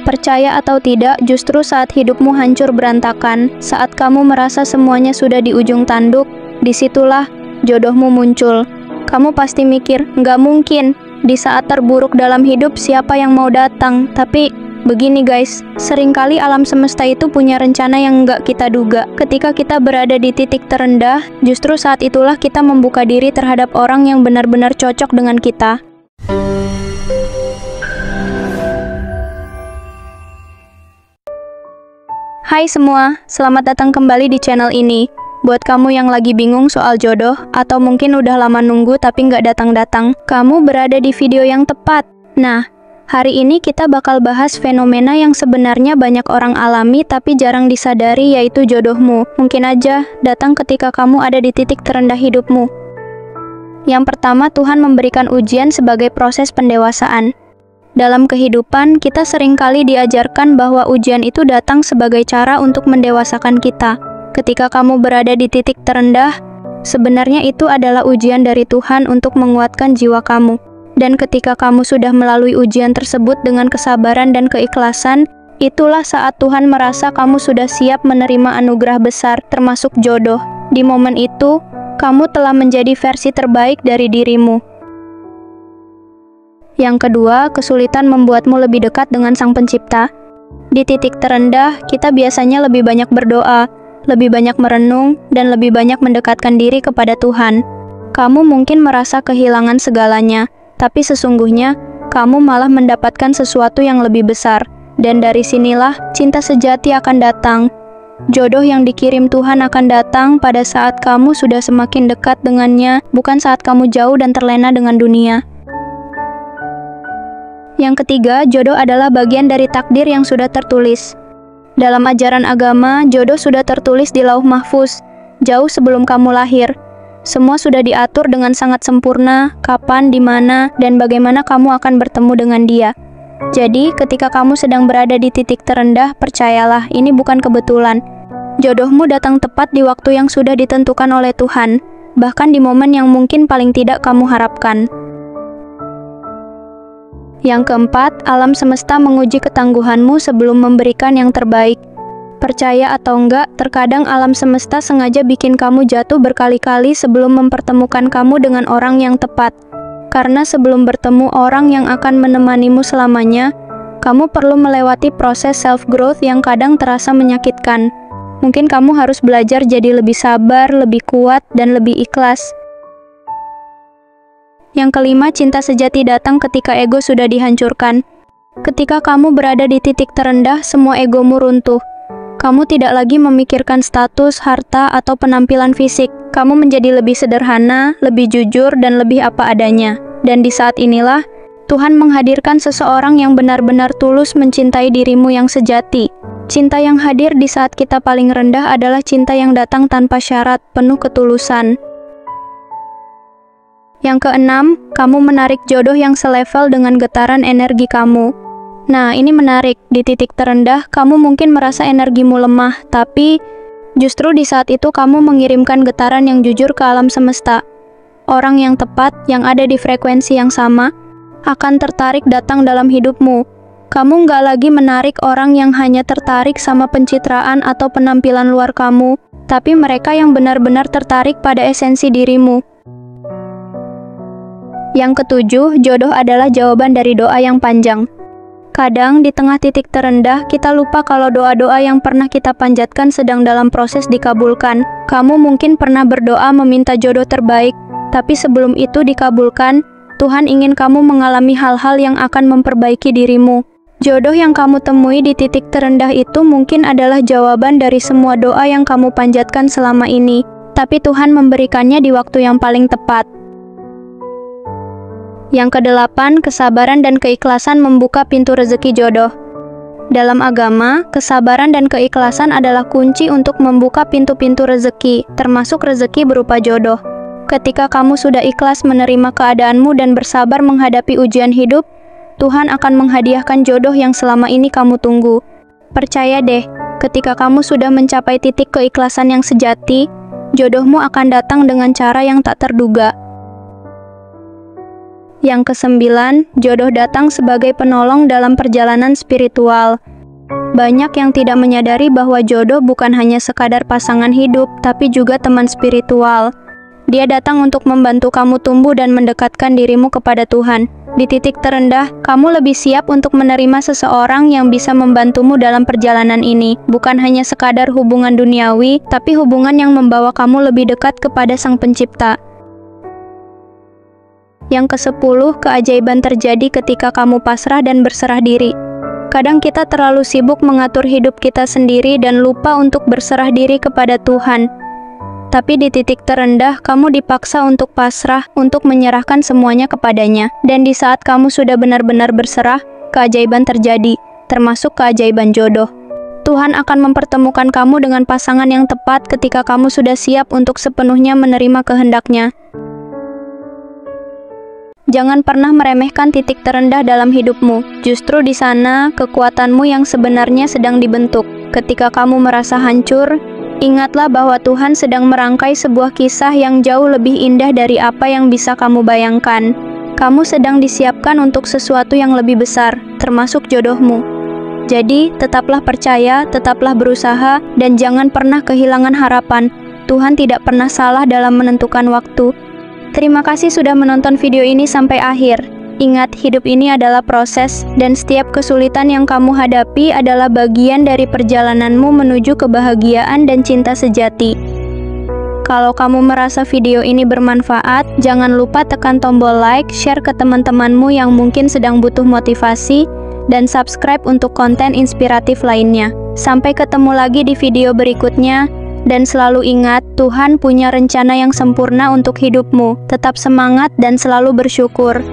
Percaya atau tidak, justru saat hidupmu hancur berantakan, saat kamu merasa semuanya sudah di ujung tanduk, disitulah jodohmu muncul. Kamu pasti mikir, nggak mungkin. Di saat terburuk dalam hidup, siapa yang mau datang? Tapi begini guys, seringkali alam semesta itu punya rencana yang nggak kita duga. Ketika kita berada di titik terendah, justru saat itulah kita membuka diri terhadap orang yang benar-benar cocok dengan kita. Hai semua, selamat datang kembali di channel ini. Buat kamu yang lagi bingung soal jodoh, atau mungkin udah lama nunggu tapi nggak datang-datang, kamu berada di video yang tepat. Nah, hari ini kita bakal bahas fenomena yang sebenarnya banyak orang alami tapi jarang disadari, yaitu jodohmu. Mungkin aja datang ketika kamu ada di titik terendah hidupmu. Yang pertama, Tuhan memberikan ujian sebagai proses pendewasaan. Dalam kehidupan, kita seringkali diajarkan bahwa ujian itu datang sebagai cara untuk mendewasakan kita. Ketika kamu berada di titik terendah, sebenarnya itu adalah ujian dari Tuhan untuk menguatkan jiwa kamu. Dan ketika kamu sudah melalui ujian tersebut dengan kesabaran dan keikhlasan, itulah saat Tuhan merasa kamu sudah siap menerima anugerah besar, termasuk jodoh. Di momen itu, kamu telah menjadi versi terbaik dari dirimu. Yang kedua, kesulitan membuatmu lebih dekat dengan Sang Pencipta. Di titik terendah, kita biasanya lebih banyak berdoa, lebih banyak merenung, dan lebih banyak mendekatkan diri kepada Tuhan. Kamu mungkin merasa kehilangan segalanya, tapi sesungguhnya, kamu malah mendapatkan sesuatu yang lebih besar. Dan dari sinilah, cinta sejati akan datang. Jodoh yang dikirim Tuhan akan datang pada saat kamu sudah semakin dekat dengannya, bukan saat kamu jauh dan terlena dengan dunia. Yang ketiga, jodoh adalah bagian dari takdir yang sudah tertulis. Dalam ajaran agama, jodoh sudah tertulis di Lauh Mahfuz, jauh sebelum kamu lahir. Semua sudah diatur dengan sangat sempurna, kapan, di mana, dan bagaimana kamu akan bertemu dengan dia. Jadi, ketika kamu sedang berada di titik terendah, percayalah, ini bukan kebetulan. Jodohmu datang tepat di waktu yang sudah ditentukan oleh Tuhan, bahkan di momen yang mungkin paling tidak kamu harapkan. Yang keempat, alam semesta menguji ketangguhanmu sebelum memberikan yang terbaik. Percaya atau enggak, terkadang alam semesta sengaja bikin kamu jatuh berkali-kali sebelum mempertemukan kamu dengan orang yang tepat. Karena sebelum bertemu orang yang akan menemanimu selamanya, kamu perlu melewati proses self-growth yang kadang terasa menyakitkan. Mungkin kamu harus belajar jadi lebih sabar, lebih kuat, dan lebih ikhlas. Yang kelima, cinta sejati datang ketika ego sudah dihancurkan. Ketika kamu berada di titik terendah, semua egomu runtuh. Kamu tidak lagi memikirkan status, harta, atau penampilan fisik. Kamu menjadi lebih sederhana, lebih jujur, dan lebih apa adanya. Dan di saat inilah, Tuhan menghadirkan seseorang yang benar-benar tulus mencintai dirimu yang sejati. Cinta yang hadir di saat kita paling rendah adalah cinta yang datang tanpa syarat, penuh ketulusan. Yang keenam, kamu menarik jodoh yang selevel dengan getaran energi kamu. Nah, ini menarik. Di titik terendah, kamu mungkin merasa energimu lemah, tapi justru di saat itu kamu mengirimkan getaran yang jujur ke alam semesta. Orang yang tepat, yang ada di frekuensi yang sama, akan tertarik datang dalam hidupmu. Kamu nggak lagi menarik orang yang hanya tertarik sama pencitraan atau penampilan luar kamu, tapi mereka yang benar-benar tertarik pada esensi dirimu. Yang ketujuh, jodoh adalah jawaban dari doa yang panjang. Kadang, di tengah titik terendah, kita lupa kalau doa-doa yang pernah kita panjatkan sedang dalam proses dikabulkan. Kamu mungkin pernah berdoa meminta jodoh terbaik, tapi sebelum itu dikabulkan, Tuhan ingin kamu mengalami hal-hal yang akan memperbaiki dirimu. Jodoh yang kamu temui di titik terendah itu mungkin adalah jawaban dari semua doa yang kamu panjatkan selama ini, tapi Tuhan memberikannya di waktu yang paling tepat. Yang kedelapan, kesabaran dan keikhlasan membuka pintu rezeki jodoh. Dalam agama, kesabaran dan keikhlasan adalah kunci untuk membuka pintu-pintu rezeki, termasuk rezeki berupa jodoh. Ketika kamu sudah ikhlas menerima keadaanmu dan bersabar menghadapi ujian hidup, Tuhan akan menghadiahkan jodoh yang selama ini kamu tunggu. Percaya deh, ketika kamu sudah mencapai titik keikhlasan yang sejati, jodohmu akan datang dengan cara yang tak terduga. Yang kesembilan, jodoh datang sebagai penolong dalam perjalanan spiritual. Banyak yang tidak menyadari bahwa jodoh bukan hanya sekadar pasangan hidup, tapi juga teman spiritual. Dia datang untuk membantu kamu tumbuh dan mendekatkan dirimu kepada Tuhan. Di titik terendah, kamu lebih siap untuk menerima seseorang yang bisa membantumu dalam perjalanan ini. Bukan hanya sekadar hubungan duniawi, tapi hubungan yang membawa kamu lebih dekat kepada Sang Pencipta. Yang ke-10, keajaiban terjadi ketika kamu pasrah dan berserah diri. Kadang kita terlalu sibuk mengatur hidup kita sendiri dan lupa untuk berserah diri kepada Tuhan. Tapi di titik terendah, kamu dipaksa untuk pasrah, untuk menyerahkan semuanya kepadanya. Dan di saat kamu sudah benar-benar berserah, keajaiban terjadi, termasuk keajaiban jodoh. Tuhan akan mempertemukan kamu dengan pasangan yang tepat ketika kamu sudah siap untuk sepenuhnya menerima kehendak-Nya. Jangan pernah meremehkan titik terendah dalam hidupmu. Justru di sana, kekuatanmu yang sebenarnya sedang dibentuk. Ketika kamu merasa hancur, ingatlah bahwa Tuhan sedang merangkai sebuah kisah yang jauh lebih indah dari apa yang bisa kamu bayangkan. Kamu sedang disiapkan untuk sesuatu yang lebih besar, termasuk jodohmu. Jadi, tetaplah percaya, tetaplah berusaha, dan jangan pernah kehilangan harapan. Tuhan tidak pernah salah dalam menentukan waktu. Terima kasih sudah menonton video ini sampai akhir. Ingat, hidup ini adalah proses, dan setiap kesulitan yang kamu hadapi adalah bagian dari perjalananmu menuju kebahagiaan dan cinta sejati. Kalau kamu merasa video ini bermanfaat, jangan lupa tekan tombol like, share ke teman-temanmu yang mungkin sedang butuh motivasi, dan subscribe untuk konten inspiratif lainnya. Sampai ketemu lagi di video berikutnya. Dan selalu ingat, Tuhan punya rencana yang sempurna untuk hidupmu. Tetap semangat dan selalu bersyukur.